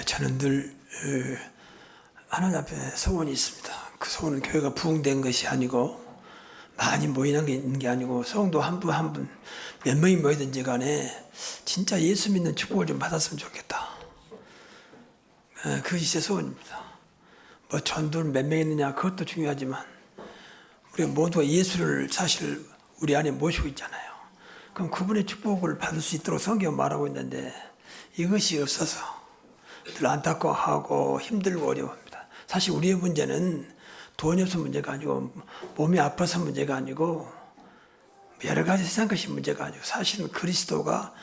저는 늘 하나님 앞에 소원이 있습니다. 그 소원은 교회가 부흥된 것이 아니고 많이 모이는 게 있는 게 아니고 성도 한 분 한 분 몇 명이 모이든지 간에 진짜 예수 믿는 축복을 좀 받았으면 좋겠다. 그것이 제 소원입니다. 뭐 전도를 몇 명 있느냐 그것도 중요하지만 우리 모두가 예수를 사실 우리 안에 모시고 있잖아요. 그럼 그분의 축복을 받을 수 있도록 성경은 말하고 있는데 이것이 없어서 늘 안타까워하고 힘들고 어려워합니다. 사실 우리의 문제는 돈이 없어서 문제가 아니고 몸이 아파서 문제가 아니고 여러 가지 세상 것이 문제가 아니고 사실은 그리스도가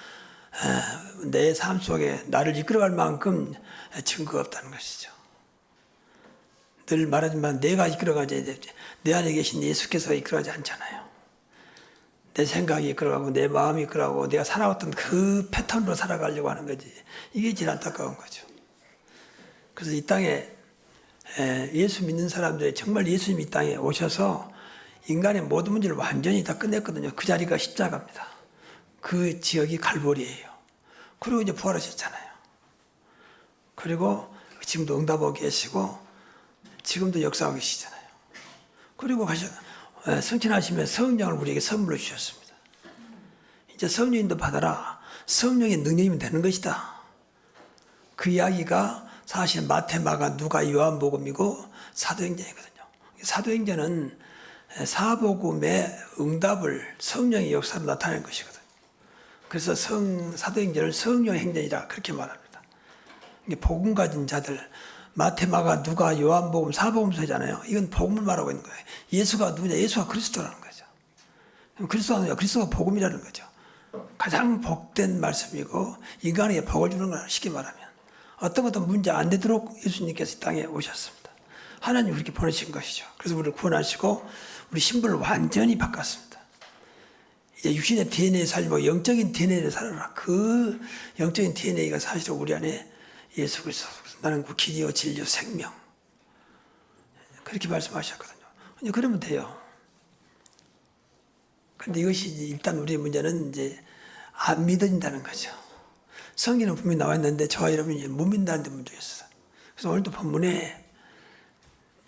내 삶 속에 나를 이끌어갈 만큼 증거가 없다는 것이죠. 늘 말하지만 내가 이끌어가지 내 안에 계신 예수께서 이끌어가지 않잖아요. 내 생각이 이끌어가고 내 마음이 이끌어가고 내가 살아왔던 그 패턴으로 살아가려고 하는 거지. 이게 제일 안타까운 거죠. 그래서 이 땅에 예수 믿는 사람들이 정말 예수님 이 땅에 오셔서 인간의 모든 문제를 완전히 다 끝냈거든요. 그 자리가 십자가입니다. 그 지역이 갈보리예요. 그리고 이제 부활하셨잖아요. 그리고 지금도 응답하고 계시고 지금도 역사하고 계시잖아요. 그리고 승천하시면 성령을 우리에게 선물로 주셨습니다. 이제 성령님도 받아라. 성령의 능력이면 되는 것이다. 그 이야기가 사실 마태, 마가, 누가, 요한복음이고 사도행전이거든요. 사도행전은 사복음의 응답을 성령의 역사로 나타낸 것이거든요. 그래서 사도행전을 성령의 행전이라 그렇게 말합니다. 복음 가진 자들, 마태, 마가, 누가, 요한복음, 사복음서잖아요. 이건 복음을 말하고 있는 거예요. 예수가 누구냐? 예수가 그리스도라는 거죠. 그리스도가 누구냐? 그리스도가 복음이라는 거죠. 가장 복된 말씀이고 인간에게 복을 주는 거라 쉽게 말하면 어떤 것도 문제 안 되도록 예수님께서 이 땅에 오셨습니다. 하나님이 그렇게 보내신 것이죠. 그래서 우리를 구원하시고 우리 신분을 완전히 바꿨습니다. 이제 육신의 DNA 살고 영적인 DNA를 살아라. 그 영적인 DNA가 사실은 우리 안에 예수 그리스도. 나는 그 길이요 진리요 생명. 그렇게 말씀하셨거든요. 이제 그러면 돼요. 그런데 이것이 일단 우리의 문제는 이제 안 믿어진다는 거죠. 성경은 분명히 나와 있는데 저와 여러분이 이제 못 믿는다는 데 문제가 있어요. 그래서 오늘도 본문에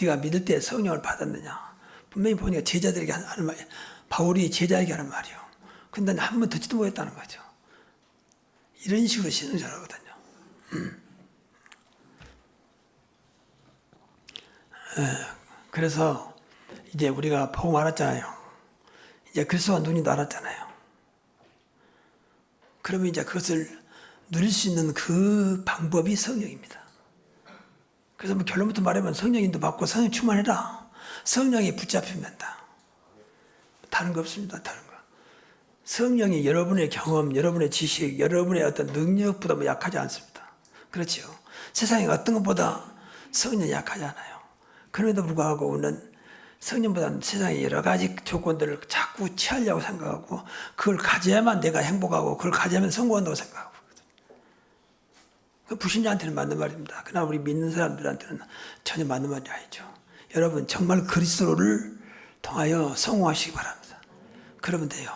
네가 믿을 때 성령을 받았느냐. 분명히 보니까 제자들에게 하는 말, 바울이 제자에게 하는 말이요. 근데 난 한 번 듣지도 못했다는 거죠. 이런 식으로 신앙생활하거든요. 그래서 이제 우리가 복음 알았잖아요. 이제 그리스도와 눈이 알았잖아요. 그러면 이제 그것을 누릴 수 있는 그 방법이 성령입니다. 그래서 뭐 결론부터 말하면 성령인도 받고 성령 충만해라. 성령이 붙잡히면 된다. 다른 거 없습니다. 다른 거. 성령이 여러분의 경험, 여러분의 지식, 여러분의 어떤 능력보다 뭐 약하지 않습니다. 그렇죠. 세상에 어떤 것보다 성령이 약하지 않아요. 그럼에도 불구하고 우리는 성령보다는 세상의 여러 가지 조건들을 자꾸 취하려고 생각하고 그걸 가져야만 내가 행복하고 그걸 가져야만 성공한다고 생각하고 그 불신자한테는 맞는 말입니다. 그러나 우리 믿는 사람들한테는 전혀 맞는 말이 아니죠. 여러분 정말 그리스도를 통하여 성공하시기 바랍니다. 그러면 돼요.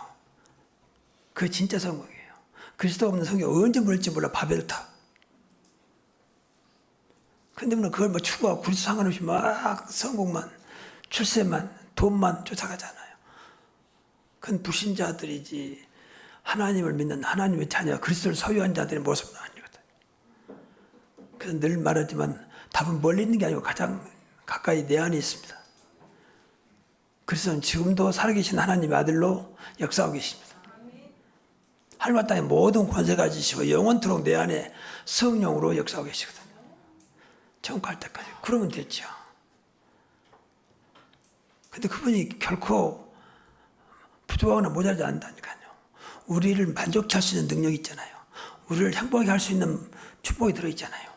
그게 진짜 성공이에요. 그리스도 없는 성경이 언제 물을지 몰라. 바벨탑. 근데 우리는 그걸 뭐 추구하고 그리스도 상관없이 막 성공만, 출세만, 돈만 쫓아가잖아요. 그건 불신자들이지 하나님을 믿는 하나님의 자녀, 그리스도를 소유한 자들의 모습은 아니거든요. 그래서 늘 말하지만 답은 멀리 있는 게 아니고 가장 가까이 내 안에 있습니다. 그리스도는 지금도 살아계신 하나님의 아들로 역사하고 계십니다. 하늘과 땅의 모든 권세가 지시고 영원토록 내 안에 성령으로 역사하고 계시거든요. 천국할 때까지. 그러면 됐죠. 근데 그분이 결코 부족하거나 모자라지 않는다니까요. 우리를 만족케 할 수 있는 능력이 있잖아요. 우리를 행복하게 할 수 있는 축복이 들어있잖아요.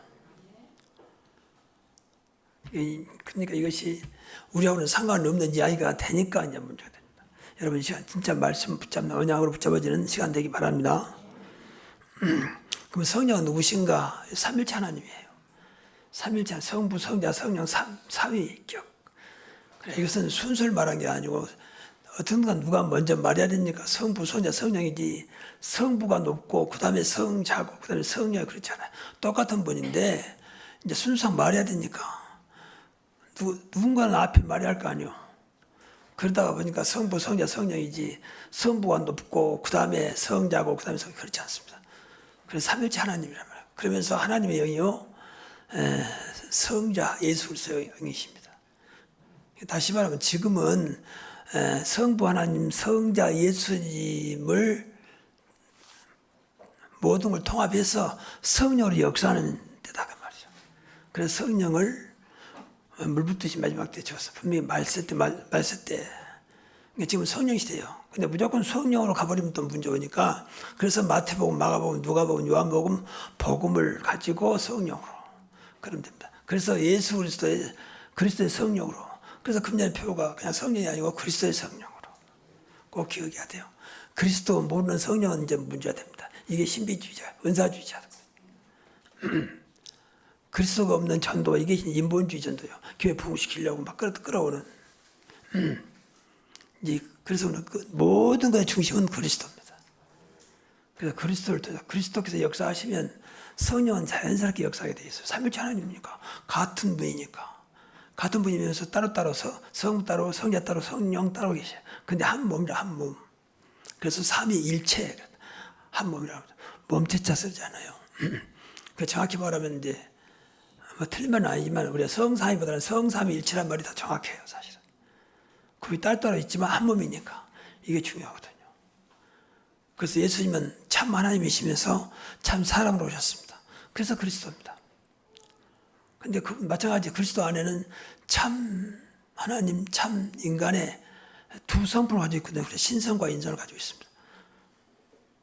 그러니까 이것이 우리하고는 상관없는 이야기가 되니까 이제 문제가 됩니다. 여러분 이 시간 진짜 말씀 붙잡는 언약으로 붙잡아지는 시간 되기 바랍니다. 그럼 성령은 누구신가? 삼일체 하나님이에요. 삼일체 성부, 성자, 성령, 삼위격. 이것은 순서를 말한 게 아니고 어떤 건 누가 먼저 말해야 되니까 성부, 성자, 성령이지 성부가 높고 그 다음에 성자고 그 다음에 성령이 그렇잖아요. 똑같은 분인데 이제 순서상 말해야 되니까 누군가는 앞에 말해야 할 거 아니에요. 그러다가 보니까 성부, 성자, 성령이지 성부가 높고 그 다음에 성자고 그 다음에 성이 그렇지 않습니다. 그래서 삼일체 하나님이란 말이에요. 그러면서 하나님의 영이요 성자 예수 그리스도의 영이십니다. 다시 말하면 지금은 성부 하나님, 성자 예수님을 모든 걸 통합해서 성령으로 역사하는 데다 그 말이죠. 그래서 성령을 물 붓듯이 마지막 때 주었어. 분명히 말세 때. 그러니까 지금 성령 시대예요. 근데 무조건 성령으로 가버리면 또 문제 오니까 그래서 마태복음, 마가복음, 누가복음, 요한복음 복음을 가지고 성령으로 그러면 됩니다. 그래서 예수 그리스도의 성령으로. 그래서 금년의 표가 그냥 성령이 아니고 그리스도의 성령으로 꼭 기억해야 돼요. 그리스도 모르는 성령은 이제 문제가 됩니다. 이게 신비주의자, 은사주의자. 그리스도가 없는 전도, 이게 인본주의 전도예요. 교회 부흥시키려고 막 끌어오는. 그래서 모든 것의 중심은 그리스도입니다. 그래서 그리스도께서 역사하시면 성령은 자연스럽게 역사하게 돼 있어요. 삼일체 하나님이니까. 같은 분이니까. 같은 분이면서 따로따로 성 따로, 성자 따로, 성령 따로 계셔요. 근데 한 몸이라 한 몸. 그래서 삼위일체, 한 몸이라고. 몸체자 쓰잖아요. 그 정확히 말하면 이제 뭐 틀린 말은 아니지만 우리가 성삼위보다는 성삼위일체란 말이 더 정확해요, 사실은. 그게 따로 있지만 한 몸이니까 이게 중요하거든요. 그래서 예수님은 참 하나님이시면서 참 사람으로 오셨습니다. 그래서 그리스도입니다. 근데 마찬가지 그리스도 안에는 참 하나님, 참 인간의 두 성품을 가지고 있거든요. 신성과 인성을 가지고 있습니다.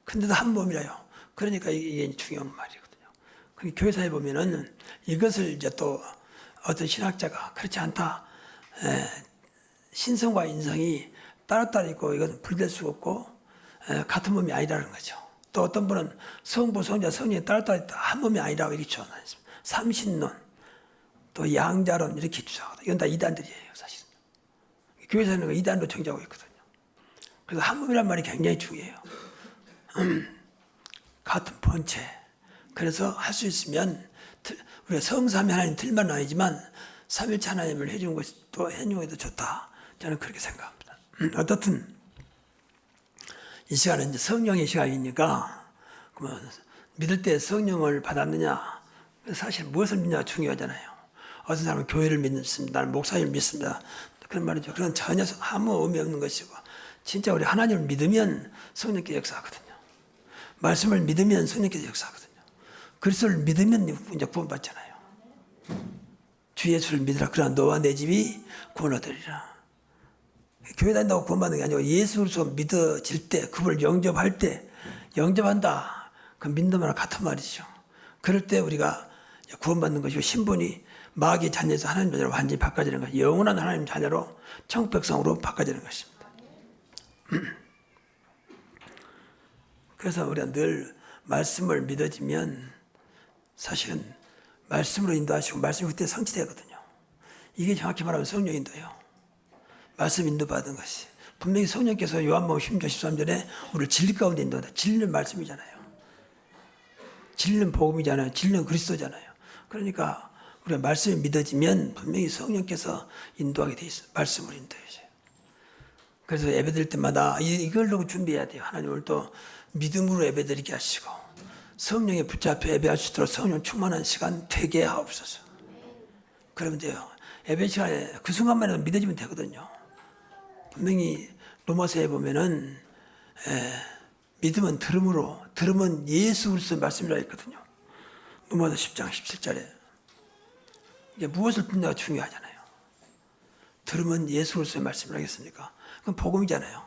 근데도 한 몸이라요. 그러니까 이게 중요한 말이거든요. 교회사에 보면은 이것을 이제 또 어떤 신학자가 그렇지 않다. 신성과 인성이 따로따로 있고 이것은 분리될 수가 없고 같은 몸이 아니라는 거죠. 또 어떤 분은 성부, 성자, 성령이 따로따로 있다. 한 몸이 아니라고 이렇게 주장했습니다. 삼신론, 또 양자론 이렇게 주장하거든요. 이건 다 이단들이에요, 사실. 교회에서는 이단으로 정지하고 있거든요. 그래서 한 몸이란 말이 굉장히 중요해요. 같은 본체. 그래서 할 수 있으면 우리가 성삼위 하나님 틀만 아니지만 삼일체 하나님을 해주는 것이 또 해주는 게 좋다. 저는 그렇게 생각합니다. 어떻든 이 시간은 이제 성령의 시간이니까 그러면 믿을 때 성령을 받았느냐 사실 무엇을 믿느냐가 중요하잖아요. 어떤 사람은 교회를 믿습니다. 나는 목사님을 믿습니다. 그런 말이죠. 그건 전혀 아무 의미 없는 것이고 진짜 우리 하나님을 믿으면 성령께서 역사하거든요. 말씀을 믿으면 성령께서 역사하거든요. 그리스도를 믿으면 이제 구원받잖아요. 주 예수를 믿으라. 그러나 너와 내 집이 구원 얻으리라. 교회 다닌다고 구원받는 게 아니고 예수 그리스도 믿어질 때, 그분을 영접할 때, 영접한다. 그 믿는 말과 같은 말이죠. 그럴 때 우리가 구원받는 것이고 신분이 마귀의 자녀에서 하나님 자녀로 완전히 바꿔지는 것, 영원한 하나님 자녀로 천국 백성으로 바꿔지는 것입니다. 그래서 우리가 늘 말씀을 믿어지면 사실은 말씀으로 인도하시고 말씀이 그때 성취되거든요. 이게 정확히 말하면 성령 인도예요. 말씀 인도받은 것이. 분명히 성령께서 요한복음 10장 13절에 우리를 진리 가운데 인도한다. 진리는 말씀이잖아요. 진리는 복음이잖아요. 진리는 그리스도잖아요. 그러니까 우리가 말씀이 믿어지면 분명히 성령께서 인도하게 돼 있어요. 말씀으로 인도해줘요. 그래서 예배드릴 때마다 이걸로 준비해야 돼요. 하나님을 또 믿음으로 예배드리게 하시고 성령에 붙잡혀 예배할 수 있도록 성령 충만한 시간 되게 하옵소서. 그러면 돼요. 예배 시간에 그 순간만 해도 믿어지면 되거든요. 분명히 로마서에 보면은 믿음은 들음으로, 들음은 예수 그리스도의 말씀이라 했거든요. 로마서 10장 17절에 이게 무엇을 듣느냐가 중요하잖아요. 들으면 예수 그리스도의 말씀이라 했으니까 그건 복음이잖아요.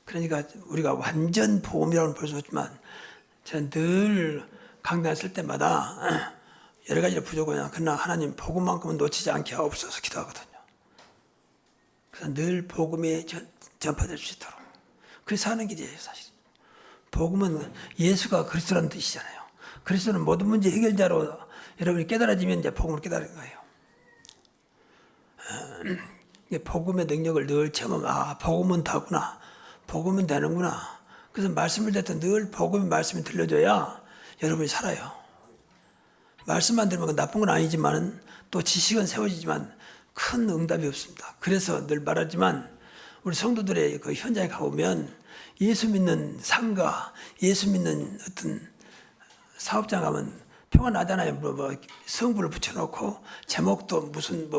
그러니까 우리가 완전 복음이라고는 볼 수 없지만 저는 늘 강단을 때마다 여러 가지로 부족하냐. 그러나 하나님 복음만큼은 놓치지 않게 하옵소서 기도하거든요. 그래서 늘 복음이 전파될 수 있도록. 그래서 하는 길이에요, 사실. 복음은 예수가 그리스도라는 뜻이잖아요. 그리스도는 모든 문제 해결자로 여러분이 깨달아지면 이제 복음을 깨달은 거예요. 복음의 능력을 늘 체험하면 복음은 다구나. 복음은 되는구나. 그래서 말씀을 듣다 늘 복음의 말씀이 들려줘야 여러분이 살아요. 말씀만 들으면 나쁜 건 아니지만 또 지식은 세워지지만 큰 응답이 없습니다. 그래서 늘 말하지만 우리 성도들의 그 현장에 가보면 예수 믿는 상가, 예수 믿는 어떤 사업장 가면 표가 나잖아요. 성부를 붙여놓고 제목도 무슨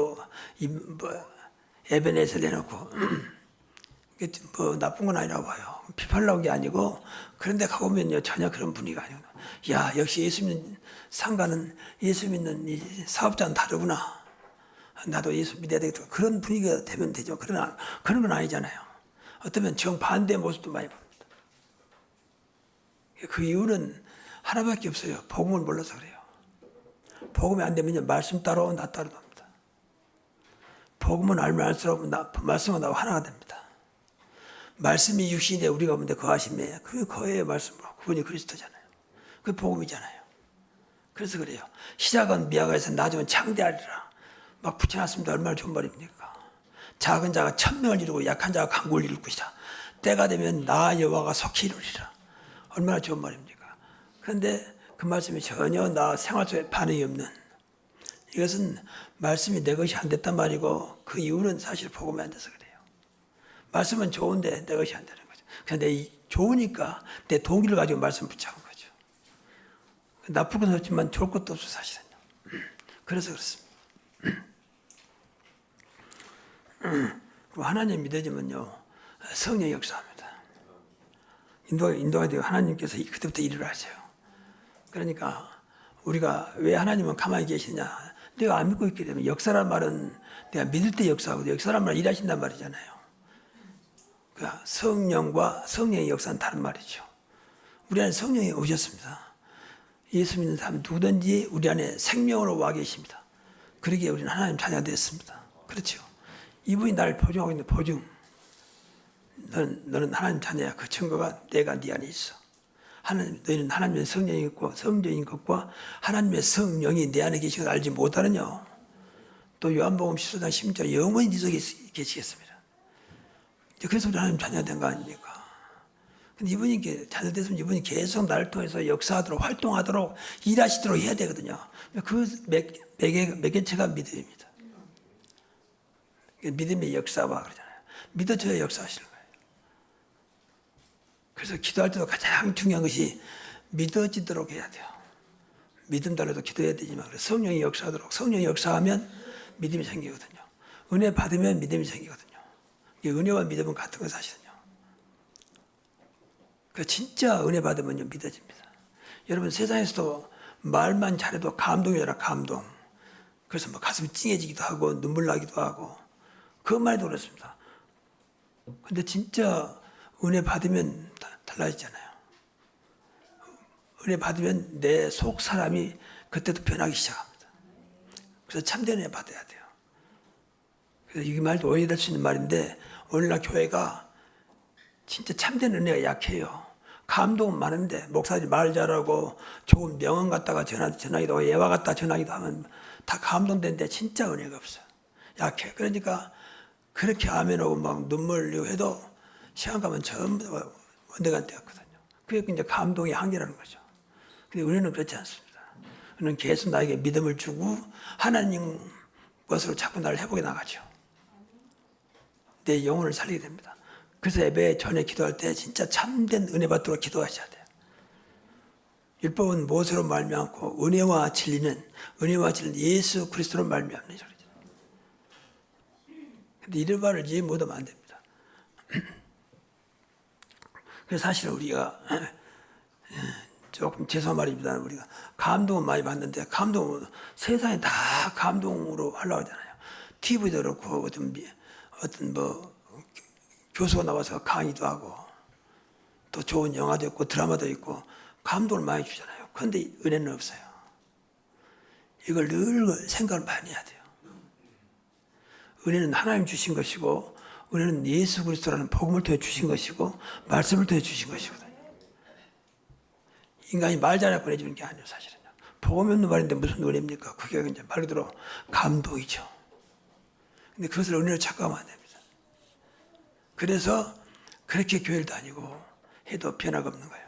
에베네zer 내놓고 나쁜 건 아니라고 봐요. 비판하는 게 아니고 그런데 가보면요 전혀 그런 분위기가 아니고 야 역시 예수 믿는 상가는 예수 믿는 이 사업자는 다르구나. 나도 예수 믿어야 되겠다. 그런 분위기가 되면 되죠. 그러나 그런 건 아니잖아요. 어쩌면 정반대의 모습도 많이 봅니다. 그 이유는 하나밖에 없어요. 복음을 몰라서 그래요. 복음이 안 되면요 말씀 따로 나 따로 됩니다. 복음은 알면 알수록 말씀은 나와 하나가 됩니다. 말씀이 육신에 우리가 없는데 거하심에 그 거의 말씀으로 그분이 그리스도잖아요. 그 복음이잖아요. 그래서 그래요. 시작은 미약에서 나중은 창대하리라. 막 붙여놨습니다. 얼마나 좋은 말입니까? 작은 자가 천명을 이루고 약한 자가 강국을 이룰 것이다. 때가 되면 나 여호와가 속히 이루리라. 얼마나 좋은 말입니까? 그런데 그 말씀이 전혀 나 생활 속에 반응이 없는 이것은 말씀이 내 것이 안 됐단 말이고 그 이유는 사실 복음이 안 돼서 그래요. 말씀은 좋은데 내 것이 안 되는 거죠. 그런데 좋으니까 내 동기를 가지고 말씀 붙잡은 거죠. 나쁠 건 없지만 좋을 것도 없어 사실은요. 그래서 그렇습니다. 하나님 믿어지면요 성령이 역사합니다. 인도가 되고 하나님께서 그때부터 일을 하세요. 그러니까 우리가 왜 하나님은 가만히 계시냐? 내가 안 믿고 있게 되면 역사란 말은 내가 믿을 때 역사하고 역사란 말은 일하신단 말이잖아요. 그러니까 성령과 성령의 역사는 다른 말이죠. 우리 안에 성령이 오셨습니다. 예수 믿는 사람 누구든지 우리 안에 생명으로 와 계십니다. 그러기에 우리는 하나님 자녀가 됐습니다. 그렇죠. 이분이 나를 보증하고 있는 보증. 너는 하나님 자녀야. 그 증거가 내가 네 안에 있어. 너희는 하나님의 성령이 있고 성령인 것과 하나님의 성령이 내 안에 계신 걸 알지 못하느냐. 또 요한복음 14장 16절 영원히 네 속에 계시겠습니다. 그래서 우리 하나님 자녀가 된 거 아닙니까? 근데 이분이 자녀 됐으면 이분이 계속 나를 통해서 역사하도록 활동하도록 일하시도록 해야 되거든요. 그 매개체가 믿음입니다. 믿음의 역사와 그러잖아요. 믿어줘야 역사하시는 거예요. 그래서 기도할 때도 가장 중요한 것이 믿어지도록 해야 돼요. 믿음 달라도 기도해야 되지만 성령이 역사하도록 성령이 역사하면 믿음이 생기거든요. 은혜 받으면 믿음이 생기거든요. 은혜와 믿음은 같은 건 사실은요. 진짜 은혜 받으면요 믿어집니다. 여러분 세상에서도 말만 잘해도 감동이잖아 감동. 그래서 막 가슴이 찡해지기도 하고 눈물 나기도 하고 그것만 해도 그렇습니다. 근데 진짜 은혜 받으면 달라지잖아요. 은혜 받으면 내 속 사람이 그때도 변하기 시작합니다. 그래서 참된 은혜 받아야 돼요. 그래서 이 말도 오해될 수 있는 말인데 오늘날 교회가 진짜 참된 은혜가 약해요. 감동은 많은데 목사들이 말 잘하고 좋은 명언 갖다가 전하기도 하고 예화 갖다 전하기도 하면 다 감동되는데 진짜 은혜가 없어요. 약해. 그러니까 그렇게 아멘하고 막 눈물 흘리고 해도 시간 가면 전부 다 원대가 되었거든요. 그게 이제 감동의 한계라는 거죠. 근데 은혜는 그렇지 않습니다. 은혜는 계속 나에게 믿음을 주고 하나님 것으로 자꾸 나를 회복해 나가죠. 내 영혼을 살리게 됩니다. 그래서 예배 전에 기도할 때 진짜 참된 은혜 받도록 기도하셔야 돼요. 율법은 무엇으로 말미암고 은혜와 진리는 예수 그리스도로 말미암는 소리죠. 근데 이런 말을 이해 못하면 안 됩니다. 그래서 사실 우리가 조금 죄송한 말입니다만 우리가 감동은 많이 받는데 감동은 세상에 다 감동으로 하려고 하잖아요. TV도 그렇고 어떤 교수가 나와서 강의도 하고 또 좋은 영화도 있고 드라마도 있고 감동을 많이 주잖아요. 그런데 은혜는 없어요. 이걸 늘 생각을 많이 해야 돼요. 은혜는 하나님 주신 것이고 은혜는 예수 그리스도라는 복음을 통해 주신 것이고 말씀을 통해 주신 것이거든요. 인간이 말 잘하고 해주는 게 아니에요. 사실은요. 복음이 없는 말인데 무슨 은혜입니까? 그게 이제 말 그대로 감동이죠. 근데 그것을 은혜로 착각하면 안 됩니다. 그래서 그렇게 교회를 다니고 해도 변화가 없는 거예요.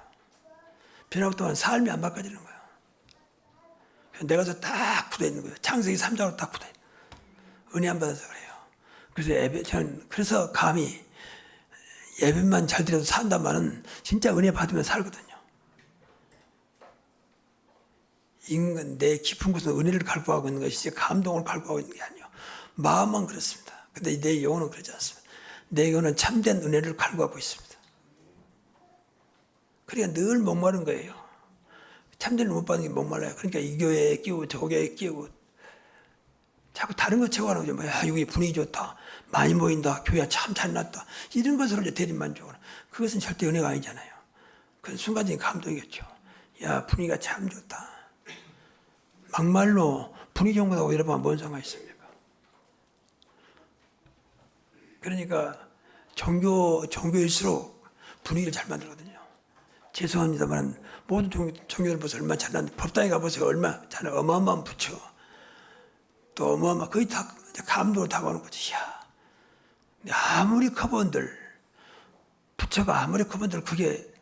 변화가 없다면 삶이 안 바꿔지는 거예요. 내가 딱 굳어 있는 거예요. 창세기 3장으로 딱 굳어 있는 거예요. 은혜 안 받아서 그래요. 그래서 저는 그래서 감히 예배만 잘 드려도 산다마는 진짜 은혜 받으면 살거든요. 인간 내 깊은 곳은 은혜를 갈구하고 있는 것이지 감동을 갈구하고 있는 게 아니에요. 마음만 그렇습니다. 근데 내 영혼은 그렇지 않습니다. 내 영혼은 참된 은혜를 갈구하고 있습니다. 그러니까 늘 목마른 거예요. 참된 은혜 못 받는 게 목말라요. 그러니까 이 교회에 끼고 저 교회에 끼고 자꾸 다른 거 채워가는 거죠. 야, 여기 분위기 좋다. 많이 모인다. 교회가 참 잘났다. 이런 것으로 이제 대리만족을. 그것은 절대 은혜가 아니잖아요. 그건 순간적인 감동이겠죠. 야, 분위기가 참 좋다. 막말로 분위기 좋은 것하고 여러분 뭔 상관이 있습니까? 그러니까 종교일수록 분위기를 잘 만들거든요. 죄송합니다만 모든 종교를 보세요. 얼마나 잘났는데 법당에 가보세요. 얼마나 잘 어마어마한 부처. 또 어마어마 거의 다 감동을 다가오는 거지. 야, 아무리 커본들 부처가 아무리 커본들 그게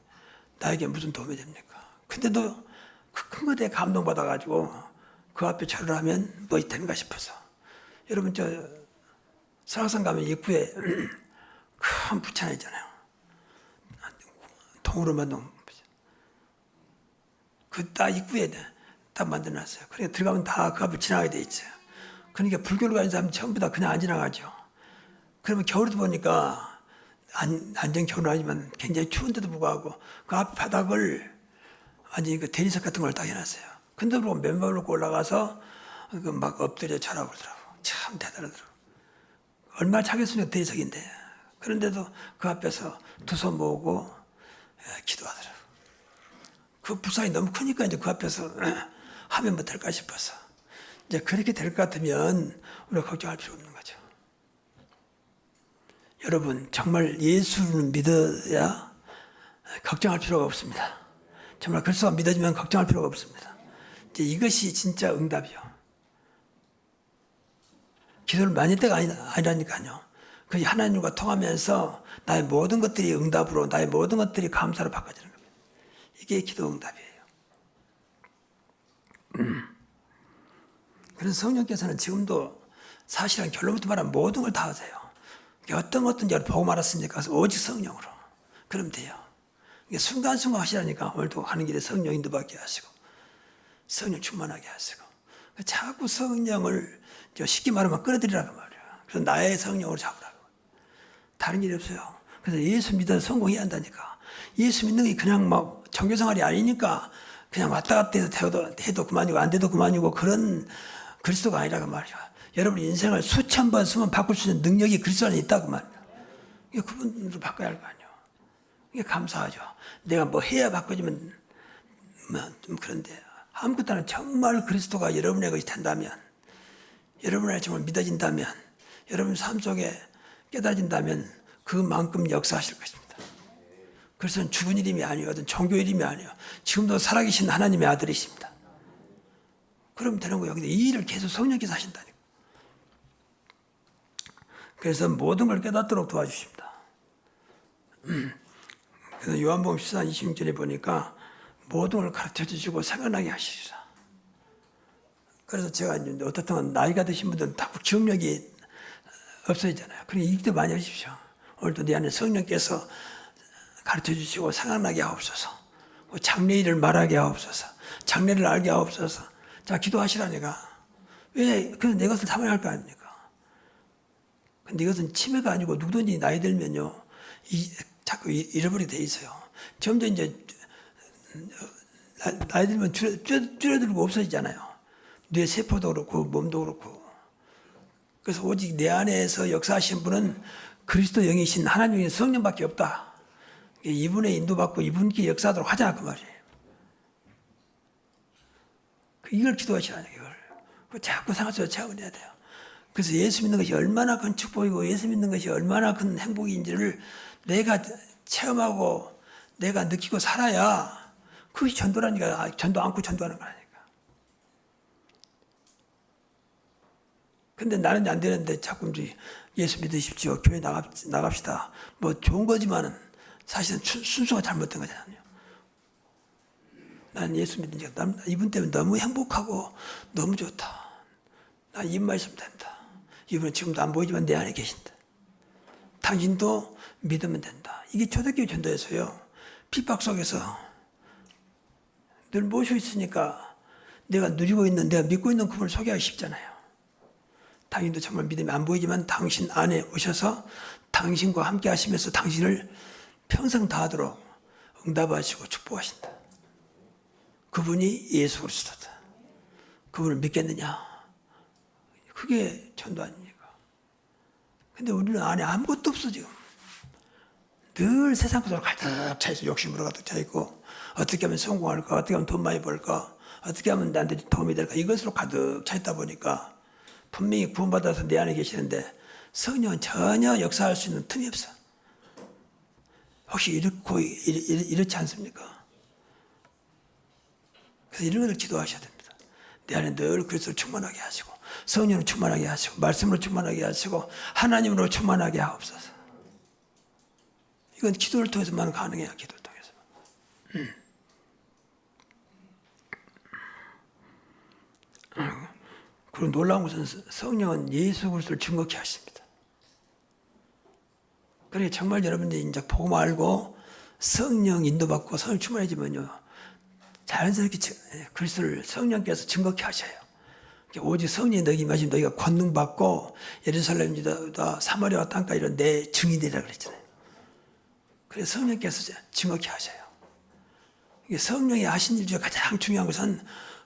나에게 무슨 도움이 됩니까? 근데도 그 큰 것에 감동받아가지고 그 앞에 절을 하면 뭐이 되는가 싶어서. 여러분 저 설악산 가면 입구에 큰 부처 하나 있잖아요. 통으로 만든 부처. 그 딱 입구에 딱 만들어놨어요. 그러니까 들어가면 다 그 앞을 지나가게 돼 있어요. 그러니까 불교를 가는 사람 전부 다 그냥 안 지나가죠. 그러면 겨울에도 보니까 안전 겨울은 아니지만 굉장히 추운데도 불구하고 그 앞 바닥을 완전히 그 대리석 같은 걸 딱 해놨어요. 근데 보고 맨발로 놓고 올라가서 그 막 엎드려 절하고 그러더라고. 참 대단하더라고. 얼마나 차겠으면 대리석인데. 그런데도 그 앞에서 두 손 모으고 기도하더라고. 그 불상이 너무 크니까 이제 그 앞에서 하면 뭐 될까 싶어서. 이제 그렇게 될 것 같으면 우리가 걱정할 필요 없는 거죠. 여러분 정말 예수를 믿어야 걱정할 필요가 없습니다. 정말 그리스도가 믿어지면 걱정할 필요가 없습니다. 이제 이것이 진짜 응답이요. 기도를 많이 때가 아니라니까요. 그 하나님과 통하면서 나의 모든 것들이 응답으로 나의 모든 것들이 감사로 바꿔지는 겁니다. 이게 기도 응답이에요. 그래서 성령께서는 지금도 사실은 결론부터 말하면 모든 걸 다 하세요. 어떤 것든지 보고 말았습니까? 오직 성령으로. 그러면 돼요. 순간순간 하시라니까 오늘도 가는 길에 성령 인도받게 하시고 성령 충만하게 하시고 자꾸 성령을 쉽게 말하면 끌어들이라고 말이에요. 그래서 나의 성령으로 잡으라고. 다른 일이 없어요. 그래서 예수 믿어서 성공해야 한다니까. 예수 믿는 게 그냥 막 종교생활이 아니니까 그냥 왔다 갔다 해도 그만이고 안 돼도 그만이고 그런 그리스도가 아니라고 말이야. 여러분 인생을 수천 번 쓰면 바꿀 수 있는 능력이 그리스도 안에 있다고 말이야. 이게 그분으로 바꿔야 할 거 아니야. 이게 감사하죠. 내가 뭐 해야 바꿔지면 좀 그런데 아무것도 안 정말 그리스도가 여러분의 것이 된다면 여러분 안에 정말 믿어진다면 여러분 삶 속에 깨달아진다면 그만큼 역사하실 것입니다. 그래서 죽은 이름이 아니에요. 어떤 종교 이름이 아니에요. 지금도 살아계신 하나님의 아들이십니다. 그러면 되는 거예요. 근데 이 일을 계속 성령께서 하신다니까. 그래서 모든 걸 깨닫도록 도와주십니다. 그래서 요한복음 14장 26절에 보니까 모든 걸 가르쳐 주시고 생각나게 하시리라. 그래서 제가 이제 어떻든 나이가 드신 분들은 자꾸 기억력이 없어지잖아요. 그러니까 이기도 많이 하십시오. 오늘도 내 안에 성령께서 가르쳐 주시고 생각나게 하옵소서. 장래일을 말하게 하옵소서. 장래를 알게 하옵소서. 자, 기도하시라니까. 왜? 그래서 내 것을 삼아야 할 거 아닙니까? 근데 이것은 치매가 아니고 누구든지 나이 들면요. 자꾸 잃어버리게 돼 있어요. 점점 이제 나이 들면 줄어들고 없어지잖아요. 뇌 세포도 그렇고 몸도 그렇고. 그래서 오직 내 안에서 역사하신 분은 그리스도 영이신 하나님의 성령밖에 없다. 이분의 인도받고 이분께 역사하도록 하자 그 말이에요. 이걸 기도하시라는 이걸. 자꾸 생활 속에 체험을 해야 돼요. 그래서 예수 믿는 것이 얼마나 큰 축복이고 예수 믿는 것이 얼마나 큰 행복인지를 내가 체험하고 내가 느끼고 살아야 그것이 전도라니까. 전도 않고 전도하는 거라니까. 근데 나는 안 되는데 자꾸 이제 예수 믿으십시오. 교회 나갑시다. 뭐 좋은 거지만은 사실은 순서가 잘못된 거잖아요. 난 예수 믿는 지가 이분 때문에 너무 행복하고 너무 좋다. 난 입만 있으면 된다. 이분은 지금도 안 보이지만 내 안에 계신다. 당신도 믿으면 된다. 이게 초대교회 전도에서요. 핍박 속에서 늘 모셔 있으니까 내가 누리고 있는, 내가 믿고 있는 그분을 소개하기 쉽잖아요. 당신도 정말 믿음이 안 보이지만 당신 안에 오셔서 당신과 함께 하시면서 당신을 평생 다하도록 응답하시고 축복하신다. 그분이 예수 그리스도다. 그분을 믿겠느냐? 그게 전도 아닙니까? 근데 우리는 안에 아무것도 없어 지금. 늘 세상 것으로 가득 차있어. 욕심으로 가득 차있고 어떻게 하면 성공할까? 어떻게 하면 돈 많이 벌까? 어떻게 하면 나한테 도움이 될까? 이것으로 가득 차있다 보니까 분명히 구원받아서 내 안에 계시는데 성령은 전혀 역사할 수 있는 틈이 없어. 혹시 이렇지 않습니까? 그래서 이런 것을 기도하셔야 됩니다. 내 안에 늘 그리스도를 충만하게 하시고 성령을 충만하게 하시고 말씀으로 충만하게 하시고 하나님으로 충만하게 하옵소서. 이건 기도를 통해서만 가능해요. 기도를 통해서. 그리고 놀라운 것은 성령은 예수 그리스도를 증거케 하십니다. 그러니까 정말 여러분들이 이제 복음 알고 성령 인도받고 성령 충만해지면요, 자연스럽게 그리스도를 성령께서 증거케 하셔요. 오직 성령이 너희 임하시면 너희가 권능 받고 예루살렘, 유다, 사마리아 땅까지 이런 내 증인이라 그랬잖아요. 그래서 성령께서 증거케 하셔요. 성령이 하신 일 중에 가장 중요한 것은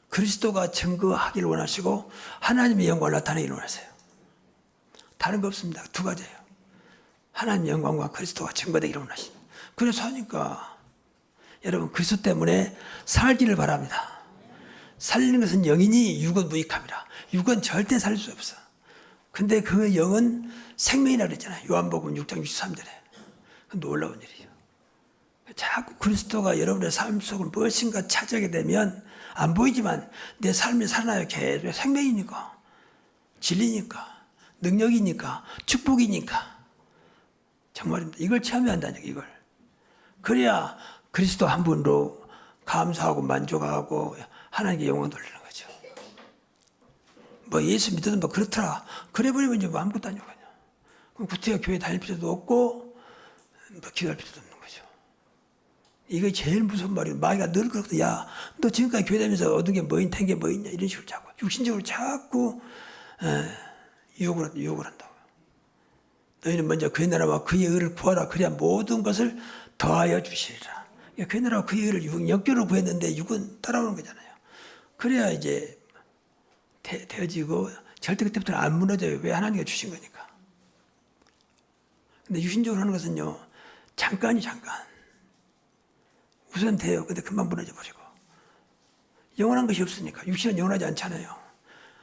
그리스도가 증거하기를 원하시고 하나님의 영광을 나타내기를 원하세요. 다른 거 없습니다. 두 가지예요. 하나님의 영광과 그리스도가 증거되기를 원하십니다. 그래서 하니까 여러분 그리스도 때문에 살기를 바랍니다. 살리는 것은 영이니 육은 무익함이라. 육은 절대 살릴 수 없어. 근데 그 영은 생명이라고 그랬잖아요. 요한복음 6장 63절에. 놀라운 일이죠. 자꾸 그리스도가 여러분의 삶 속을 무엇인가 차지하게 되면 안 보이지만 내 삶이 살아나요. 계속 생명이니까, 진리니까, 능력이니까, 축복이니까. 정말입니다. 이걸 체험해야 한다니까, 이걸. 그래야 그리스도 한 분으로 감사하고 만족하고 하나님께 영광 돌리는 거죠. 뭐 예수 믿어도 뭐 그렇더라. 그래 버리면 이제 뭐 아무것도 아니고 그냥. 그럼 구태여 교회 다닐 필요도 없고 뭐 기도할 필요도 없는 거죠. 이게 제일 무서운 말이에요. 마귀가 늘 그렇거든. 야, 너 지금까지 교회 다니면서 얻은 게 뭐 있냐, 된게 뭐 있냐 이런 식으로 자꾸 육신적으로 자꾸 유혹을 한다고. 너희는 먼저 그의 나라와 그의 의를 구하라. 그래야 모든 것을 더하여 주시리라. 그의 나라와 그의 의를 영적으로 구했는데 육은 따라오는 거잖아요. 그래야 이제 되어지고 절대 그때부터는 안 무너져요. 왜? 하나님이 주신 거니까. 근데 유신적으로 하는 것은요, 잠깐. 우선 돼요. 근데 금방 무너져 버리고. 영원한 것이 없으니까. 육신은 영원하지 않잖아요.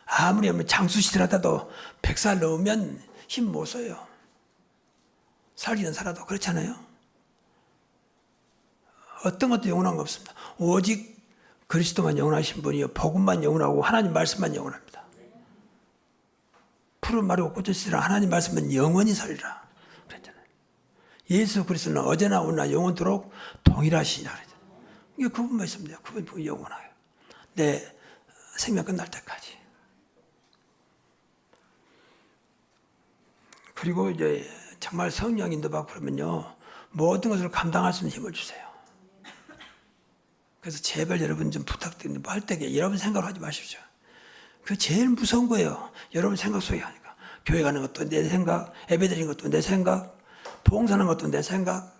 아무리 장수시들 하다도 100살 넘으면 힘 못 써요. 살기는 살아도 그렇잖아요. 어떤 것도 영원한 거 없습니다. 오직 그리스도만 영원하신 분이요, 복음만 영원하고 하나님 말씀만 영원합니다. 푸른 마르고 꽃이시라 하나님 말씀은 영원히 살리라 그랬잖아요. 예수 그리스도는 어제나 오늘나 영원토록 동일하시냐 그랬잖아요. 이게 그분 말씀입니다. 그분 영원하요. 내 생명 끝날 때까지. 그리고 이제 정말 성령 인도받고 그러면요, 모든 것을 감당할 수 있는 힘을 주세요. 그래서 제발 여러분 좀 부탁드립니다. 뭐 할 때 여러분 생각을 하지 마십시오. 그 제일 무서운 거예요. 여러분 생각 속에 하니까. 교회 가는 것도 내 생각, 예배드리는 것도 내 생각, 봉사하는 것도 내 생각.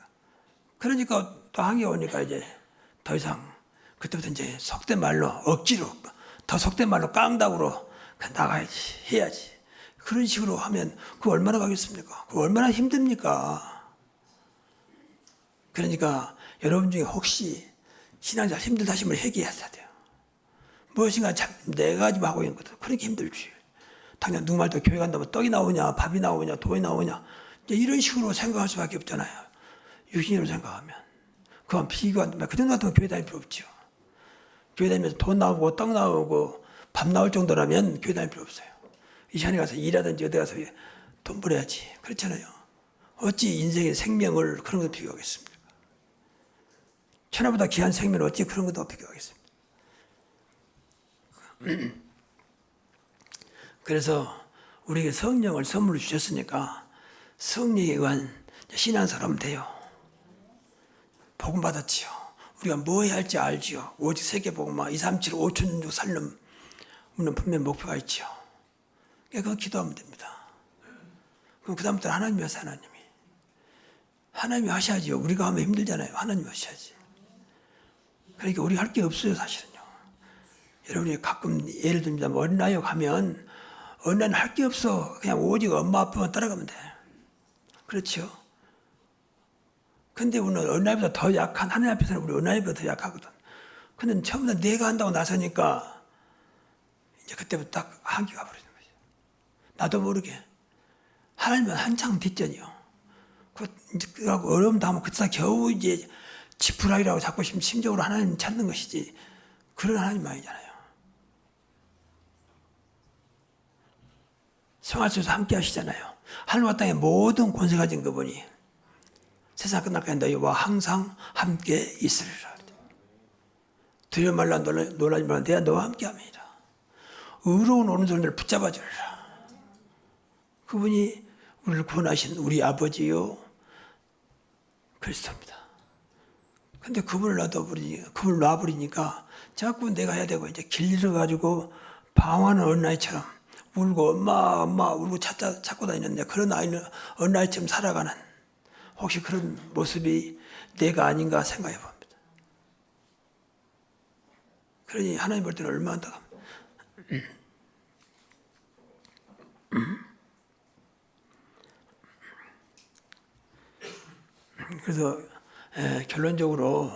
그러니까 또 한계 오니까 이제 더 이상 그때부터 이제 속된 말로 억지로, 더 속된 말로 깡다구로 나가야지, 해야지. 그런 식으로 하면 그거 얼마나 가겠습니까? 그거 얼마나 힘듭니까? 그러니까 여러분 중에 혹시 신앙생활 힘들다 하시면 회개하셔야 돼요. 무엇인가 참 내가 지금 하고 있는 것도 그렇게 힘들지. 당장 누구 말도 교회 간다면 떡이 나오냐, 밥이 나오냐, 돈이 나오냐, 이제 이런 식으로 생각할 수밖에 없잖아요. 유신으로 생각하면. 그건 비교한다면 그 정도 같으면 교회 다닐 필요 없죠. 교회 다니면서 돈 나오고 떡 나오고 밥 나올 정도라면 교회 다닐 필요 없어요. 이 시간에 가서 일하든지 어디 가서 돈 벌어야지. 그렇잖아요. 어찌 인생의 생명을 그런 것도 비교하겠습니까? 천하보다 귀한 생명을 어찌 그런 것도 비교하겠습니까? 그래서 우리에게 성령을 선물로 주셨으니까 성령에 의한 신앙사람 돼요. 복음 받았지요. 우리가 뭐 해야 할지 알지요. 오직 세계복음화 2, 3, 7, 5천 주 살림 우리는 분명 목표가 있지요. 그거 기도하면 됩니다. 그럼 그 다음부터 하나님이 하세요. 하나님이 하셔야지요. 우리가 하면 힘들잖아요. 하나님이 하셔야지. 그러니까 우리 할 게 없어요. 사실은요. 여러분이 가끔 예를 듭니다. 어린아이 가면 어린아이는 할 게 없어. 그냥 오직 엄마 아빠만 따라가면 돼. 그렇죠. 근데 우리는 어린아이보다 더 약한, 하나님 앞에서는 우리 어린아이보다 더 약하거든. 근데 처음부터 내가 한다고 나서니까 이제 그때부터 딱 한계가 버리는 거죠. 나도 모르게. 하나님은 한창 뒷전이요. 그하고 어려움 당하면 그때 겨우 이제 지푸라기라고 자꾸 심적으로 하나님 찾는 것이지. 그런 하나님 아니잖아요. 생활 속에서 함께 하시잖아요. 하늘과 땅의 모든 권세 가진 그분이 세상 끝날까지 너희와 항상 함께 있으리라. 두려워 말라 놀라지 말라 내가 너와 함께 합니다. 의로운 오른손을 붙잡아 주리라. 그분이 우리를 구원하신 우리 아버지요 그리스도입니다. 근데 그분을 놔버리니까 자꾸 내가 해야 되고 이제 길 잃어가지고 방황하는 어린아이처럼 울고 엄마 울고 찾고 다니는데 그런 어린아이처럼 살아가는 혹시 그런 모습이 내가 아닌가 생각해 봅니다. 그러니 하나님 볼 때는 얼마나 더 그래서 결론적으로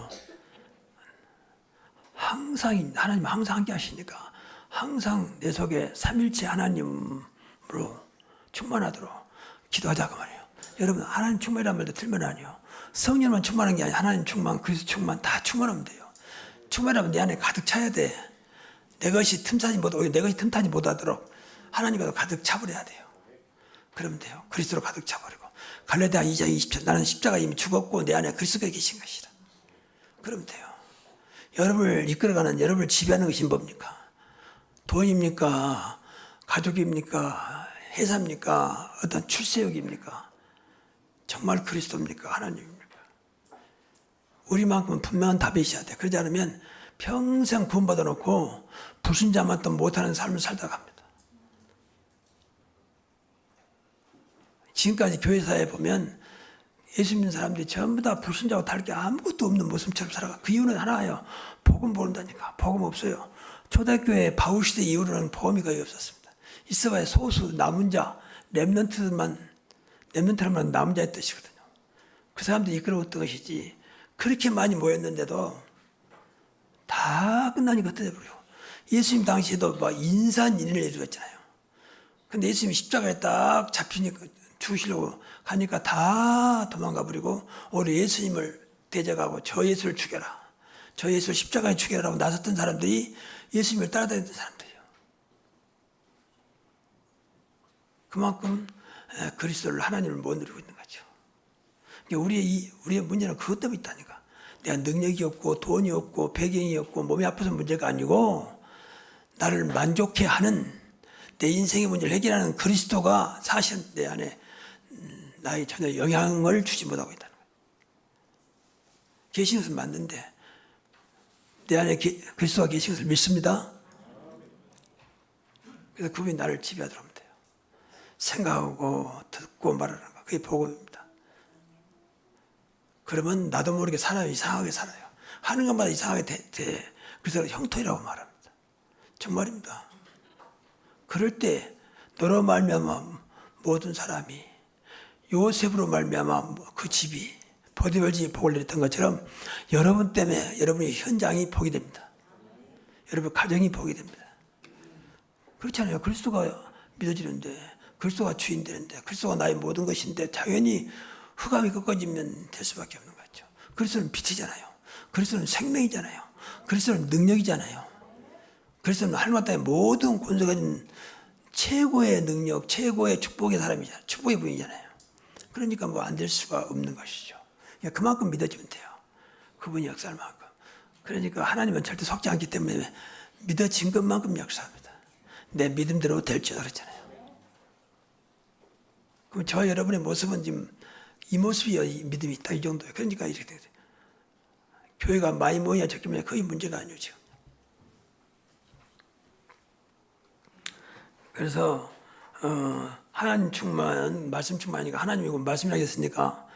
항상 하나님 항상 함께 하시니까 항상 내 속에 삼일체 하나님으로 충만하도록 기도하자고 말이에요. 여러분 하나님 충만이란 말도 틀면 아니에요. 성령만 충만한 게 아니라 하나님 충만, 그리스도 충만 다 충만하면 돼요. 충만하면 내 안에 가득 차야 돼. 내 것이 틈타지 못하도록 하나님과 가득 차버려야 돼요. 그러면 돼요. 그리스도로 가득 차버리고 갈라디아 2장 20절 나는 십자가 이미 죽었고 내 안에 그리스도가 계신 것이다. 그러면 돼요. 여러분을 이끌어가는 여러분을 지배하는 것이 뭡니까? 돈입니까? 가족입니까? 회사입니까? 어떤 출세욕입니까? 정말 그리스도입니까? 하나님입니까? 우리만큼은 분명한 답이 있어야 돼. 그러지 않으면 평생 구원받아 놓고 불신자만 또 못하는 삶을 살다 갑니다. 지금까지 교회사에 보면 예수 믿는 사람들이 전부 다 불신자하고 다를 게 아무것도 없는 모습처럼 살아가. 그 이유는 하나예요. 복음 모른다니까. 복음 없어요. 초대교회 바울시대 이후로는 복음이 거의 없었습니다. 있어봐야 소수 남은 자, 렘넌트만 남은 자의 뜻이거든요. 그 사람들이 이끌어왔던 것이지 그렇게 많이 모였는데도 다 끝나니까 흩어져버리고 예수님 당시에도 막 인산인해를 해주었잖아요. 근데 예수님이 십자가에 딱 잡히니까 죽으시려고 가니까 다 도망가 버리고 오히려 예수님을 대적하고 저 예수를 죽여라. 저 예수를 십자가에 죽여라고 나섰던 사람들이 예수님을 따라다녔던 사람들이에요. 그만큼 그리스도를 하나님을 못 누리고 있는 거죠. 우리의 문제는 그것 때문에 있다니까. 내가 능력이 없고 돈이 없고 배경이 없고 몸이 아파서 문제가 아니고 나를 만족해 하는 내 인생의 문제를 해결하는 그리스도가 사실 내 안에 나의 전혀 영향을 주지 못하고 있다는 거예요. 계신 것은 맞는데 내 안에 그리스도가 계신 것을 믿습니다. 그래서 그분이 나를 지배하도록 하면 돼요. 생각하고 듣고 말하는 거 그게 복음입니다. 그러면 나도 모르게 살아요. 이상하게 살아요. 하는 것마다 이상하게 돼. 그래서 형통이라고 말합니다. 정말입니다. 그럴 때 너로 말미암아 모든 사람이 요셉으로 말미암아 그 집이 보디발 집이 복을 내렸던 것처럼 여러분 때문에 여러분의 현장이 복이 됩니다. 여러분 가정이 복이 됩니다. 그렇잖아요. 그리스도가 믿어지는데 그리스도가 주인 되는데 그리스도가 나의 모든 것인데 당연히 흑암이 꺾어지면 될 수밖에 없는 거죠. 그리스도는 빛이잖아요. 그리스도는 생명이잖아요. 그리스도는 능력이잖아요. 그리스도는 하늘과 땅의 모든 권세가 가진 최고의 능력, 최고의 축복의 사람이잖아요. 축복의 분이잖아요. 그러니까 뭐 안 될 수가 없는 것이죠. 그만큼 믿어지면 돼요. 그분이 역사할 만큼. 그러니까 하나님은 절대 속지 않기 때문에 믿어진 것만큼 역사합니다. 내 믿음대로 될 줄 알았잖아요. 그럼 저 여러분의 모습은 지금 이 모습이 믿음이 있다 이 정도예요. 그러니까 이렇게 돼요. 교회가 많이 모여야 적기 때문에 거의 문제가 아니죠. 지금. 그래서 하나님 충만, 말씀 충만이니까 하나님이고 말씀이라고 했으니까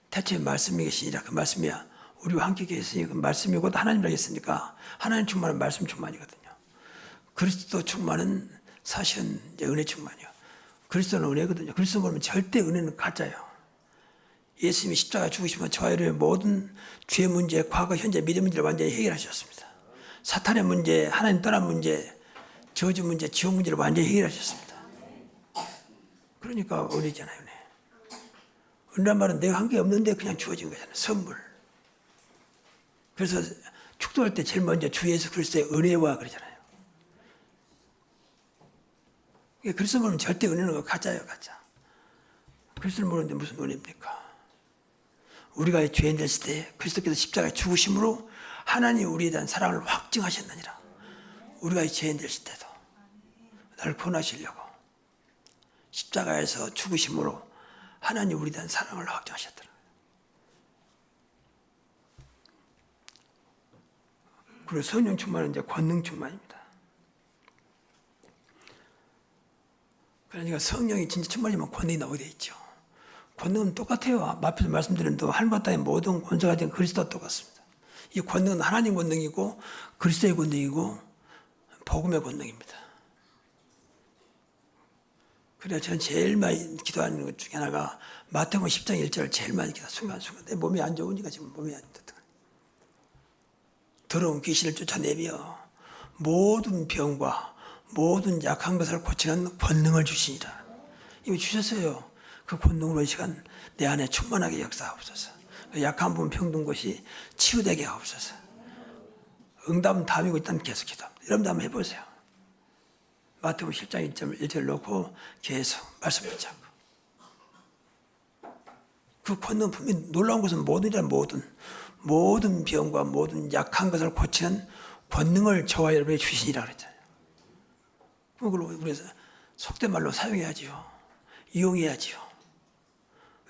대체 말씀이 계시니라 그 말씀이야. 우리와 함께 계시니 그 말씀이고 하나님이라고 했으니까 하나님 충만은 말씀 충만이거든요. 그리스도 충만은 사실은 이제 은혜 충만이요. 그리스도는 은혜거든요. 그리스도 보면 절대 은혜는 가짜예요. 예수님이 십자가 죽으시면 저와 여러분의 모든 죄 문제, 과거, 현재, 미래 문제를 완전히 해결하셨습니다. 사탄의 문제, 하나님 떠난 문제, 저주 문제, 지옥 문제를 완전히 해결하셨습니다. 그러니까 은혜잖아요. 은혜. 은혜란 말은 내가 한 게 없는데 그냥 주어진 거잖아요. 선물. 그래서 축도할 때 제일 먼저 주 예수 그리스도의 은혜와 그러잖아요. 그리스도 모르면 절대 은혜는 가짜예요. 가짜. 그리스도를 모르는데 무슨 은혜입니까? 우리가 죄인 됐을 때 그리스도께서 십자가에 죽으심으로 하나님 우리에 대한 사랑을 확증하셨느니라. 우리가 죄인 됐을 때도 나를 구원하시려고 십자가에서 죽으심으로 하나님 우리에 대한 사랑을 확증하셨더라. 그리고 성령 충만은 이제 권능 충만입니다. 그러니까 성령이 진짜 충만이면 권능이 나오게 돼 있죠. 권능은 똑같아요. 앞에서 말씀드린 또 하늘과 땅의 모든 권세가 된 그리스도와 똑같습니다. 이 권능은 하나님 권능이고 그리스도의 권능이고 복음의 권능입니다. 그래서 저는 제일 많이 기도하는 것 중에 하나가 마태복음 10장 1절을 제일 많이 기도해요. 순간순간 내 몸이 안 좋으니까 지금 몸이 안 좋다. 더러운 귀신을 쫓아내며 모든 병과 모든 약한 것을 고치는 권능을 주시니라. 이거 주셨어요. 그 권능으로 이 시간 내 안에 충만하게 역사하옵소서. 약한 부분 병든 것이 치유되게 하옵소서. 응답은 다음이고 일단 계속 기도합니다. 여러분도 한번 해보세요. 마태복음 10장 1절 놓고 계속 말씀 붙잡고. 그 권능 분명히 놀라운 것은 모든 병과 모든 약한 것을 고치는 권능을 저와 여러분에게 주시니라 그랬잖아요. 그걸 우리가 속된 말로 사용해야지요. 이용해야지요.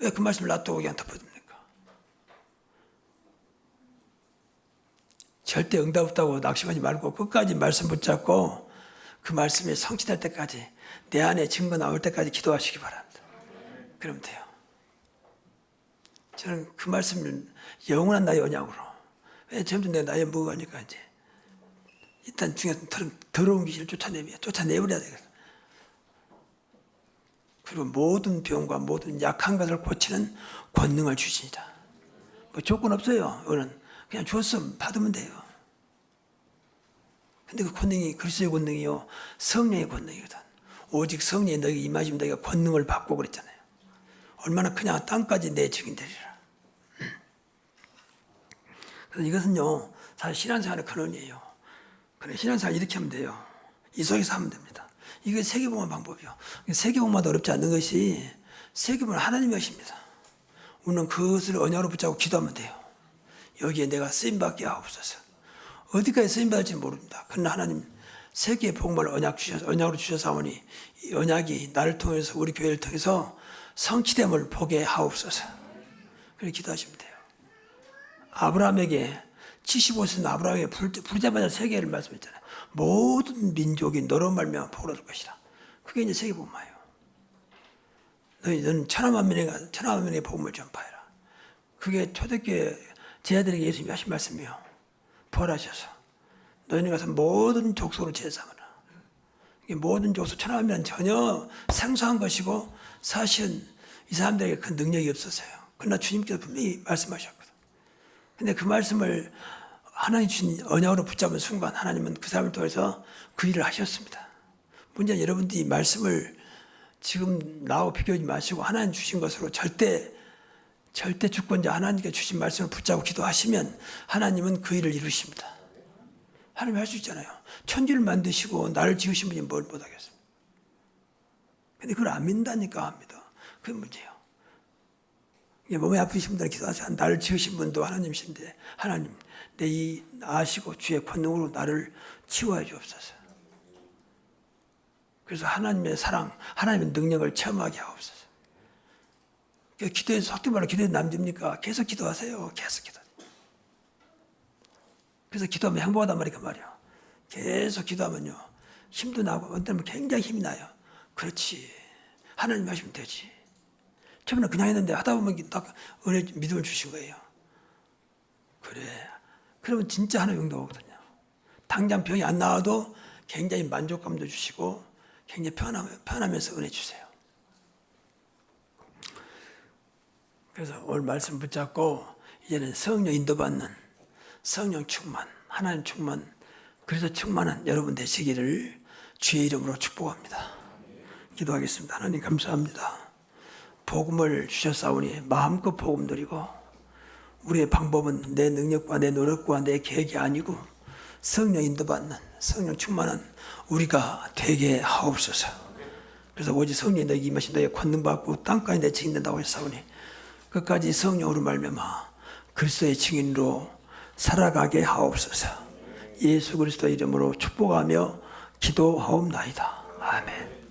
왜 그 말씀을 놔두고 그냥 덮어둡니까? 절대 응답 없다고 낙심하지 말고 끝까지 말씀 붙잡고 그 말씀이 성취될 때까지 내 안에 증거 나올 때까지 기도하시기 바랍니다. 그러면 돼요. 저는 그 말씀을 영원한 나의 언약으로. 왜 점점 내 나이에 먹어가니까 이제 일단 중에 더러운 귀신을 쫓아내버려야 되거든. 그리고 모든 병과 모든 약한 것을 고치는 권능을 주시니라. 뭐 조건 없어요. 이거는 그냥 주었으면 받으면 돼요. 근데 그 권능이 그리스도의 권능이요 성령의 권능이거든. 오직 성령이 너에게 임하시면 너희가 권능을 받고 그랬잖아요. 얼마나 그냥 땅까지 내 증인 되리라. 그래서 이것은요 사실 신앙생활의 근원이에요. 그래 신앙생활 이렇게 하면 돼요. 이 속에서 하면 됩니다. 이게 세계복음 방법이요. 세계복음마다 어렵지 않는 것이 세계복음은 하나님의 것입니다. 우리는 그것을 언약으로 붙잡고 기도하면 돼요. 여기에 내가 쓰임받게 하옵소서. 어디까지 쓰임받을지 모릅니다. 그러나 하나님 세계의 복음을 언약으로 주셔사오니 이 언약이 나를 통해서 우리 교회를 통해서 성취됨을 보게 하옵소서. 그렇게 기도하시면 돼요. 아브라함에게 75세는 아브라함에게 부르자마자 세계를 말씀했잖아요. 모든 민족이 너로 말미암아 복을 얻을 것이라. 그게 이제 세계복음화예요. 너는 천하만 명의 복음을 전파해라. 그게 초대교회 제자들에게 예수님이 하신 말씀이에요. 부활하셔서 너희는 가서 모든 족속으로 제사하라. 이게 모든 족속 천하만 명은 전혀 생소한 것이고 사실은 이 사람들에게 그 능력이 없었어요. 그러나 주님께서 분명히 말씀하셨거든. 근데 그 말씀을 하나님 주신 언약으로 붙잡은 순간 하나님은 그 사람을 통해서 그 일을 하셨습니다. 문제는 여러분들이 말씀을 지금 나하고 비교하지 마시고 하나님 주신 것으로 절대 주권자 하나님께 주신 말씀을 붙잡고 기도하시면 하나님은 그 일을 이루십니다. 하나님이 할 수 있잖아요. 천지를 만드시고 나를 지으신 분이 뭘 못하겠습니까? 근데 그걸 안 믿는다니까 합니다. 그게 문제예요. 이게 몸이 아프신 분들은 기도하세요. 나를 지으신 분도 하나님이신데 하나님 내 이 아시고 주의 권능으로 나를 치유해 주옵소서. 그래서 하나님의 사랑, 하나님의 능력을 체험하게 하옵소서. 기도해서 속된 말로 기도해 남깁니까? 계속 기도하세요. 계속 기도. 그래서 기도하면 행복하단 말이야. 계속 기도하면요. 힘도 나고 어떤 때는 굉장히 힘이 나요. 그렇지. 하나님 하시면 되지. 처음에는 그냥 했는데 하다 보면 딱 은혜, 믿음을 주신 거예요. 그래. 그러면 진짜 하나님 응답하거든요. 당장 병이 안 나와도 굉장히 만족감도 주시고 굉장히 편하면서 은혜 주세요. 그래서 오늘 말씀 붙잡고 이제는 성령 인도받는 성령 충만, 하나님 충만, 그래서 충만한 여러분 되시기를 주의 이름으로 축복합니다. 기도하겠습니다. 하나님 감사합니다. 복음을 주셨사오니 마음껏 복음 누리고 우리의 방법은 내 능력과 내 노력과 내 계획이 아니고 성령 인도받는 성령 충만한 우리가 되게 하옵소서. 그래서 오직 성령이 너에게 임하신 너의 권능받고 땅까지 내 증인된다고 했사오니 끝까지 성령으로 말미암아 그리스도의 증인으로 살아가게 하옵소서. 예수 그리스도 이름으로 축복하며 기도하옵나이다. 아멘.